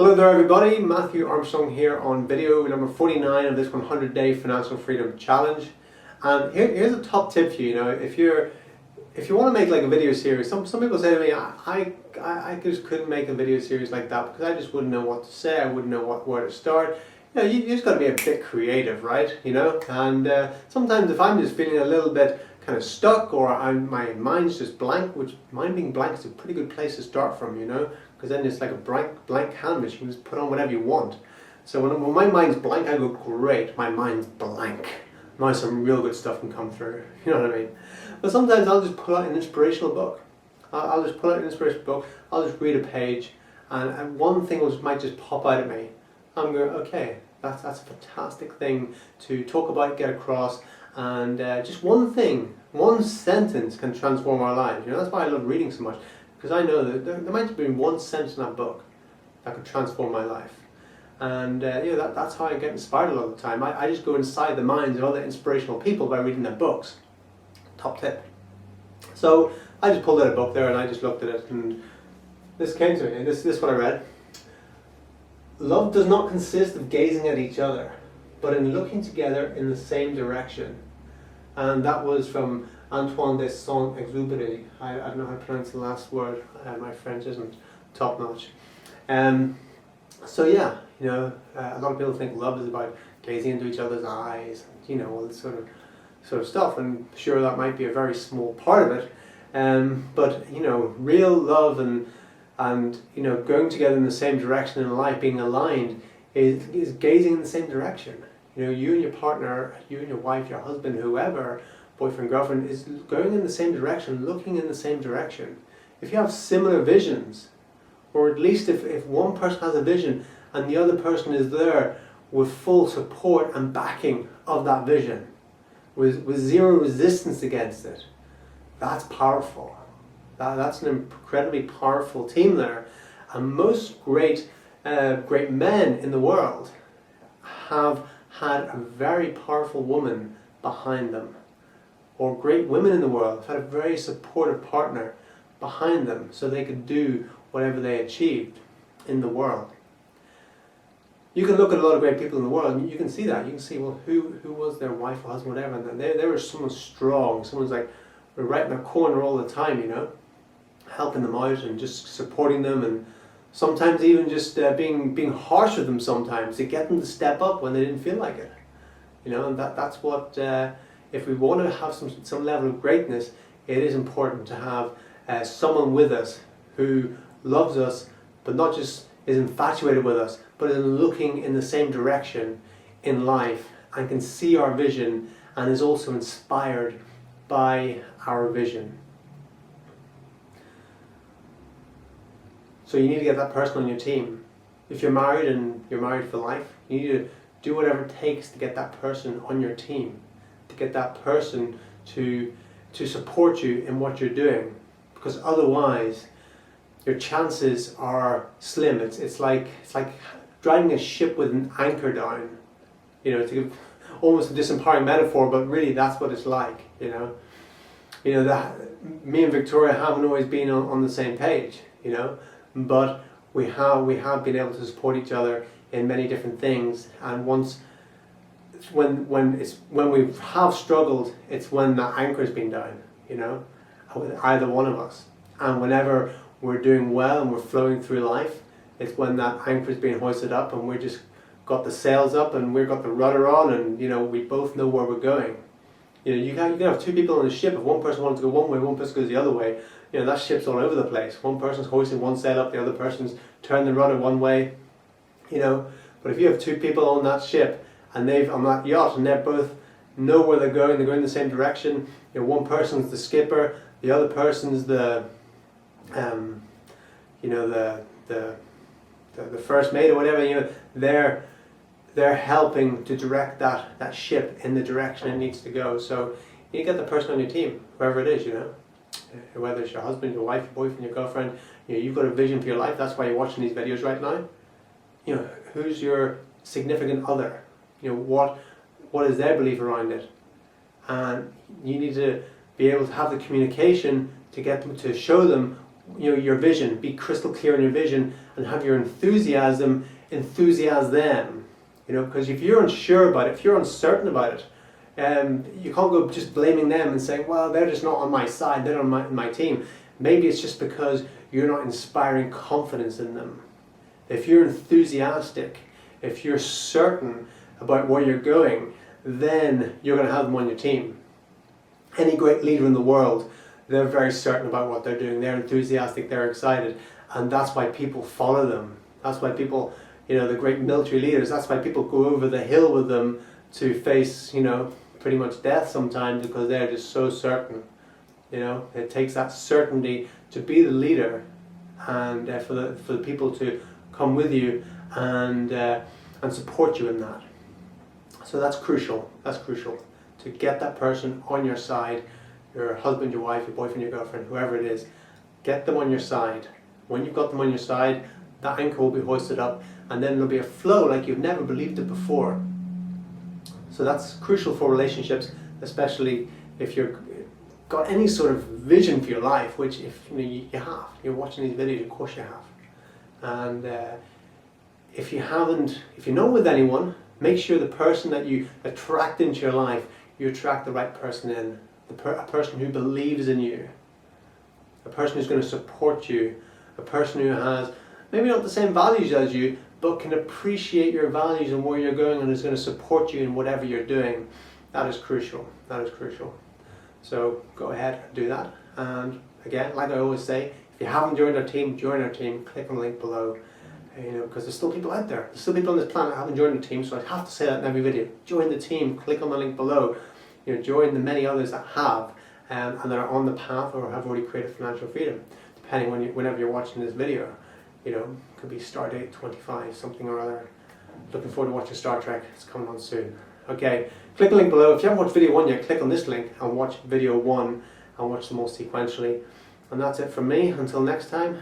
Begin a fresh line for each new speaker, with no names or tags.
Hello there everybody, Matthew Armstrong here on video number 49 of this 100-day financial freedom challenge. And here's a top tip for you. If you want to make like a video series, some people say to me, I just couldn't make a video series like that because I just wouldn't know what to say, I wouldn't know where to start. You just got to be a bit creative, right? And sometimes if I'm just feeling a little bit kind of stuck, or my mind's just blank, which mind being blank is a pretty good place to start from, because then it's like a blank canvas. You can just put on whatever you want. So when my mind's blank, I go, great, my mind's blank. Now some real good stuff can come through. You know what I mean? But sometimes I'll just pull out an inspirational book. I'll just pull out an inspirational book. I'll just read a page, and one thing might just pop out at me. I'm going, okay, that's a fantastic thing to talk about, get across, and just one thing, one sentence can transform our lives. That's why I love reading so much, because I know that there might have been one sentence in that book that could transform my life. And that's how I get inspired a lot of the time. I just go inside the minds of other inspirational people by reading their books. Top tip. So I just pulled out a book there and I just looked at it, and this came to me. This is what I read. Love does not consist of gazing at each other, but in looking together in the same direction. And that was from Antoine de Saint-Exupéry. I don't know how to pronounce the last word. My French isn't top notch. So yeah, a lot of people think love is about gazing into each other's eyes, and, all this sort of stuff. And sure, that might be a very small part of it. But real love and going together in the same direction in life, being aligned, is gazing in the same direction. You and your partner, you and your wife, your husband, whoever, boyfriend, girlfriend, is going in the same direction, looking in the same direction. If you have similar visions, or at least if one person has a vision and the other person is there with full support and backing of that vision, with zero resistance against it, that's powerful. That's an incredibly powerful team there. And most great men in the world have had a very powerful woman behind them. Or great women in the world have had a very supportive partner behind them so they could do whatever they achieved in the world. You can look at a lot of great people in the world and you can see that. You can see, well, who was their wife or husband, whatever, and they were someone strong, someone's like right in their corner all the time, helping them out and just supporting them, and sometimes even just being harsh with them sometimes to get them to step up when they didn't feel like it. And that's what, if we want to have some level of greatness, it is important to have someone with us who loves us, but not just is infatuated with us, but is looking in the same direction in life and can see our vision and is also inspired by our vision. So you need to get that person on your team. If you're married and you're married for life, you need to do whatever it takes to get that person on your team, to get that person to support you in what you're doing, because otherwise your chances are slim. It's like driving a ship with an anchor down. To give almost a disempowering metaphor, but really that's what it's like. That me and Victoria haven't always been on the same page. But we have been able to support each other in many different things. And when we have struggled, it's when that anchor's been down. Either one of us. And whenever we're doing well and we're flowing through life, it's when that anchor's being hoisted up and we're just got the sails up and we've got the rudder on, and we both know where we're going. You can have two people on a ship. If one person wants to go one way, one person goes the other way, that ship's all over the place. One person's hoisting one sail up, the other person's turning the rudder one way. But if you have two people on that ship and they've on that yacht and they both know where they're going in the same direction, one person's the skipper, the other person's the first mate or whatever, they're helping to direct that ship in the direction it needs to go. So you get the person on your team, whoever it is, whether it's your husband, your wife, your boyfriend, your girlfriend, you've got a vision for your life. That's why you're watching these videos right now. Who's your significant other? What is their belief around it? And you need to be able to have the communication to get them to show them your vision, be crystal clear in your vision, and have your enthusiasm enthusiast them. Because if you're unsure about it, if you're uncertain about it, you can't go just blaming them and saying, well, they're just not on my side, they're not on my team. Maybe it's just because you're not inspiring confidence in them. If you're enthusiastic, if you're certain about where you're going, then you're going to have them on your team. Any great leader in the world, they're very certain about what they're doing. They're enthusiastic, they're excited, and that's why people follow them. That's why people, the great military leaders, that's why people go over the hill with them to face, pretty much death sometimes, because they're just so certain. It takes that certainty to be the leader, and for the people to come with you and support you in that. So that's crucial. That's crucial to get that person on your side, your husband, your wife, your boyfriend, your girlfriend, whoever it is. Get them on your side. When you've got them on your side, that anchor will be hoisted up, and then there'll be a flow like you've never believed it before. So that's crucial for relationships, especially if you've got any sort of vision for your life, which if you have, you're watching these videos, of course you have. And if you're not with anyone, make sure the person that you attract into your life, you attract the right person in, a person who believes in you, a person who's going to support you, a person who has maybe not the same values as you, but can appreciate your values and where you're going, and is going to support you in whatever you're doing. That is crucial. That is crucial. So go ahead and do that. And again, like I always say, if you haven't joined our team, join our team. Click on the link below. Because there's still people out there. There's still people on this planet who haven't joined the team, so I have to say that in every video. Join the team. Click on the link below. Join the many others that have and that are on the path or have already created financial freedom. Depending whenever you're watching this video. Could be Stardate 25, something or other. Looking forward to watching Star Trek. It's coming on soon. Okay, click the link below. If you haven't watched video 1 yet, click on this link and watch video 1 and watch them all sequentially. And that's it from me. Until next time.